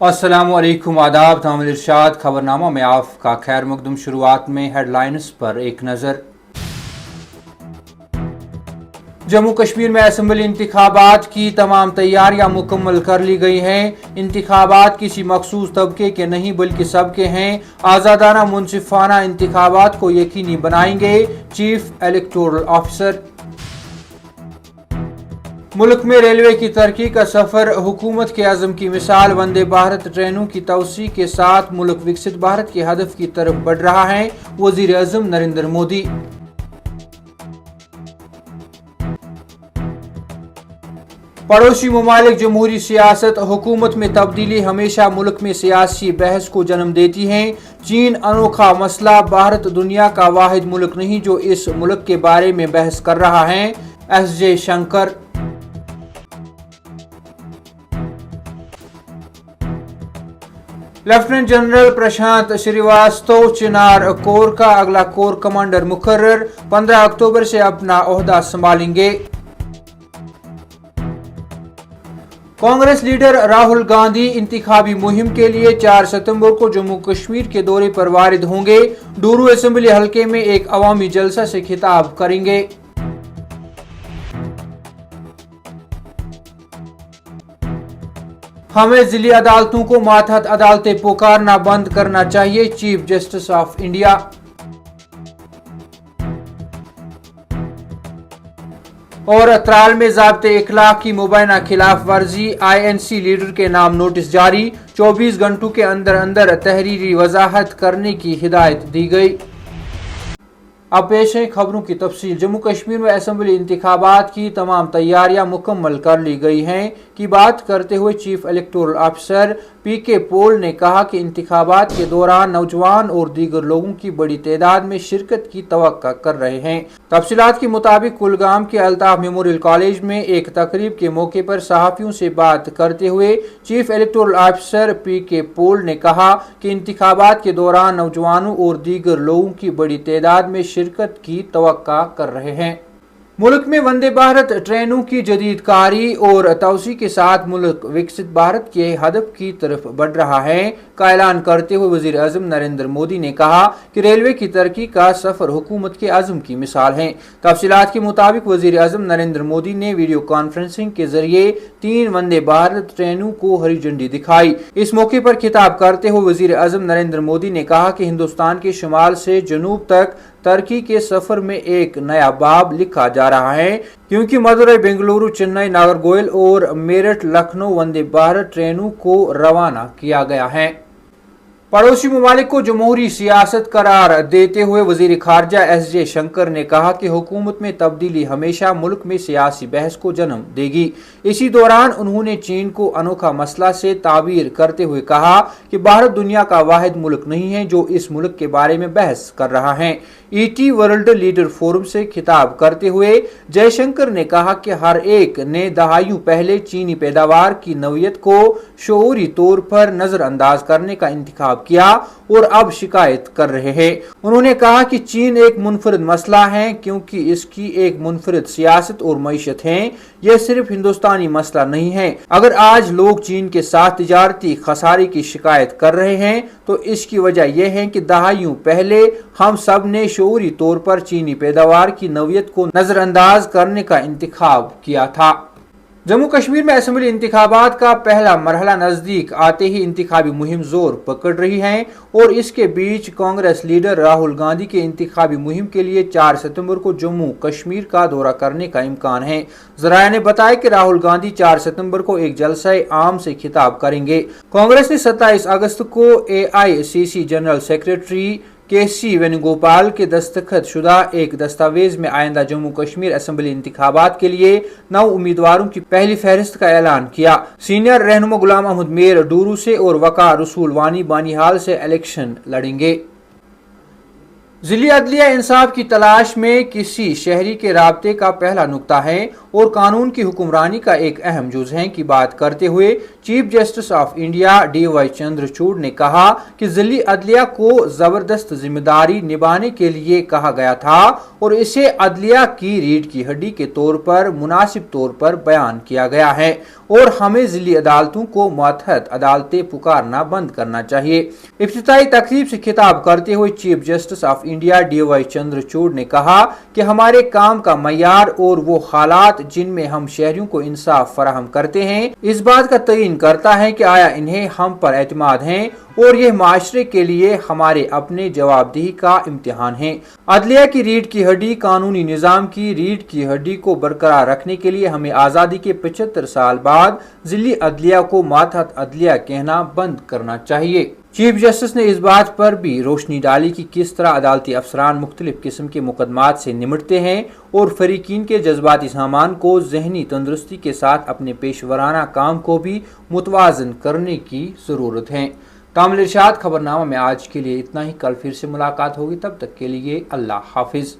अस्सलाम वालेकुम, आदाब। तामिल इरशाद खबरनामा में आपका खैर मकदूम। शुरुआत में हेडलाइंस पर एक नज़र। जम्मू कश्मीर में असम्बली इंतखाबात की तमाम तैयारियां मुकम्मल कर ली गई हैं। इंतखाबात किसी मखसूस तबके के नहीं बल्कि सबके हैं। आज़ादाना मुनसिफाना इंतखाबात को यकीनी बनाएंगे चीफ इलेक्टोरल ऑफिसर। मुल्क में रेलवे की तरक्की का सफर हुकूमत के अज़म की मिसाल। वंदे भारत ट्रेनों की तवसी के साथ मुल्क विकसित भारत के हदफ की तरफ बढ़ रहा है, वज़ीर आज़म नरेंद्र मोदी। पड़ोसी ममालिक जमहूरी सियासत हुकूमत में तब्दीली हमेशा मुल्क में सियासी बहस को जन्म देती है। चीन अनोखा मसला, भारत दुनिया का वाहिद मुल्क नहीं जो इस मुल्क के बारे में बहस कर रहा है, एस जयशंकर। लेफ्टिनेंट जनरल प्रशांत श्रीवास्तव चिनार कोर का अगला कोर कमांडर मुकर्रर, 15 अक्टूबर से अपना ओहदा संभालेंगे। कांग्रेस लीडर राहुल गांधी इंतखाबी मुहिम के लिए 4 सितंबर को जम्मू कश्मीर के दौरे पर वारिद होंगे। डूरू असेंबली हलके में एक अवामी जलसा से खिताब करेंगे। हमें जिली अदालतों को मातहत अदालतें पुकारना बंद करना चाहिए, चीफ जस्टिस ऑफ इंडिया। और त्राल में ज़ाब्ते इखलाक की मुबैना खिलाफ वर्जी, INC लीडर के नाम नोटिस जारी। 24 घंटों के अंदर अंदर तहरीरी वजाहत करने की हिदायत दी गई। अब पेश है खबरों की तफसील। जम्मू कश्मीर में असम्बली इंतखाबात की तमाम तैयारियां मुकम्मल कर ली गई हैं की बात करते हुए चीफ इलेक्टोरल ऑफिसर PK पोल ने कहा कि इंतखाबात के दौरान नौजवान और दीगर लोगों की बड़ी तादाद में शिरकत की तवक्का कर रहे हैं। तफसीलात के मुताबिक कुलगाम के अल्ताफ मेमोरियल कॉलेज में एक तकरीब के मौके पर सहाफ़ियों से बात करते हुए चीफ इलेक्टोरल ऑफिसर PK पोल ने कहा कि इंतखाबात के दौरान नौजवानों और दीगर लोगों की बड़ी तादाद में शिरकत की तवक्का कर रहे हैं। मुल्क में वंदे भारत ट्रेनों की जदीद कारी और तवसी के साथ मुल्क विकसित भारत के हदफ की तरफ बढ़ रहा है का ऐलान करते हुए वज़ीर आज़म नरेंद्र मोदी ने कहा कि रेलवे की तरक्की का सफर हुकूमत के अज़म की मिसाल है। तफसीलात के मुताबिक वज़ीर आज़म नरेंद्र मोदी ने वीडियो कॉन्फ्रेंसिंग के जरिए 3 वंदे भारत ट्रेनों को हरी झंडी दिखाई। इस मौके पर खिताब करते हुए वज़ीर आज़म नरेंद्र मोदी ने कहा कि हिंदुस्तान के शुमाल से जनूब तक तरक्की के सफर में एक नया बाब लिखा जा रहा है, क्योंकि मदुरई, बेंगलुरु, चेन्नई, नागरकोइल और मेरठ लखनऊ वंदे भारत ट्रेनों को रवाना किया गया है। पड़ोसी ममालिक को जमहूरी सियासत करार देते हुए वजीर खारजा एस जयशंकर ने कहा कि हुकूमत में तब्दीली हमेशा मुल्क में सियासी बहस को जन्म देगी। इसी दौरान उन्होंने चीन को अनोखा मसला से ताबीर करते हुए कहा कि भारत दुनिया का वाहिद मुल्क नहीं है जो इस मुल्क के बारे में बहस कर रहा है। ET वर्ल्ड लीडर फोरम से खिताब करते हुए जयशंकर ने कहा कि हर एक ने दहाइयों पहले चीनी पैदावार की नौयत को शऊरी तौर पर नजरअंदाज करने का इंतखाब किया और अब शिकायत कर रहे हैं। उन्होंने कहा कि चीन एक मुनफरिद मसला है क्योंकि इसकी एक मुनफरिद सियासत और मईशत है। यह सिर्फ हिंदुस्तानी मसला नहीं है। अगर आज लोग चीन के साथ तिजारती खसारे की शिकायत कर रहे हैं तो इसकी वजह यह है कि दहाइयों पहले हम सब ने शऊरी तौर पर चीनी पैदावार की नौयत को नजरअंदाज करने का इंतखाब किया था। जम्मू कश्मीर में असेंबली इंतखाबात का पहला मरहला नजदीक आते ही इंतखाबी मुहिम जोर पकड़ रही है और इसके बीच कांग्रेस लीडर राहुल गांधी के इंतखाबी मुहिम के लिए 4 सितंबर को जम्मू कश्मीर का दौरा करने का इम्कान है। जराया ने बताया कि राहुल गांधी 4 सितंबर को एक जलसा आम से खिताब करेंगे। कांग्रेस ने 27 अगस्त को AICC general secretary KC Venugopal के दस्तखत शुदा एक दस्तावेज में आइंदा जम्मू कश्मीर असेंबली इंतखाबात के लिए 9 उम्मीदवारों की पहली फहरिस्त का ऐलान किया। सीनियर रहनुमा गुलाम अहमद मीर डूरू से और वकार रसूल वानी बानीहाल से इलेक्शन लड़ेंगे। जिली अदलिया इंसाफ की तलाश में किसी शहरी के राब्ते का पहला नुक्ता है اور قانون کی حکمرانی کا ایک اہم جز ہیں کی بات کرتے ہوئے chief justice of India D Y Chandrachud نے کہا کہ ضلعی عدلیہ کو زبردست ذمہ داری نبھانے کے لیے کہا گیا تھا اور اسے عدلیہ کی ریڑھ کی ہڈی کے طور پر مناسب طور پر بیان کیا گیا ہے اور ہمیں ضلعی عدالتوں کو ماتحت عدالتیں پکارنا بند کرنا چاہیے۔ افتتاحی تقریب سے خطاب کرتے ہوئے chief justice of India D Y Chandrachud نے کہا کہ ہمارے کام کا معیار اور وہ حالات جن میں ہم شہریوں کو انصاف فراہم کرتے ہیں اس بات کا تعین کرتا ہے کہ آیا انہیں ہم پر اعتماد ہے اور یہ معاشرے کے لیے ہمارے اپنے جواب دہی کا امتحان ہے۔ عدلیہ کی ریڑھ کی ہڈی قانونی نظام کی ریڑھ کی ہڈی کو برقرار رکھنے کے لیے ہمیں آزادی کے 75 سال بعد ضلعی عدلیہ کو ماتحت عدلیہ کہنا بند کرنا چاہیے۔ چیف جسٹس نے اس بات پر بھی روشنی ڈالی کہ کس طرح عدالتی افسران مختلف قسم کے مقدمات سے نمٹتے ہیں اور فریقین کے جذباتی سامان کو ذہنی تندرستی کے ساتھ اپنے پیشورانہ کام کو بھی متوازن کرنے کی ضرورت ہے۔ کامل ارشاد خبرنامہ میں آج کے لیے اتنا ہی، کل پھر سے ملاقات ہوگی، تب تک کے لیے اللہ حافظ۔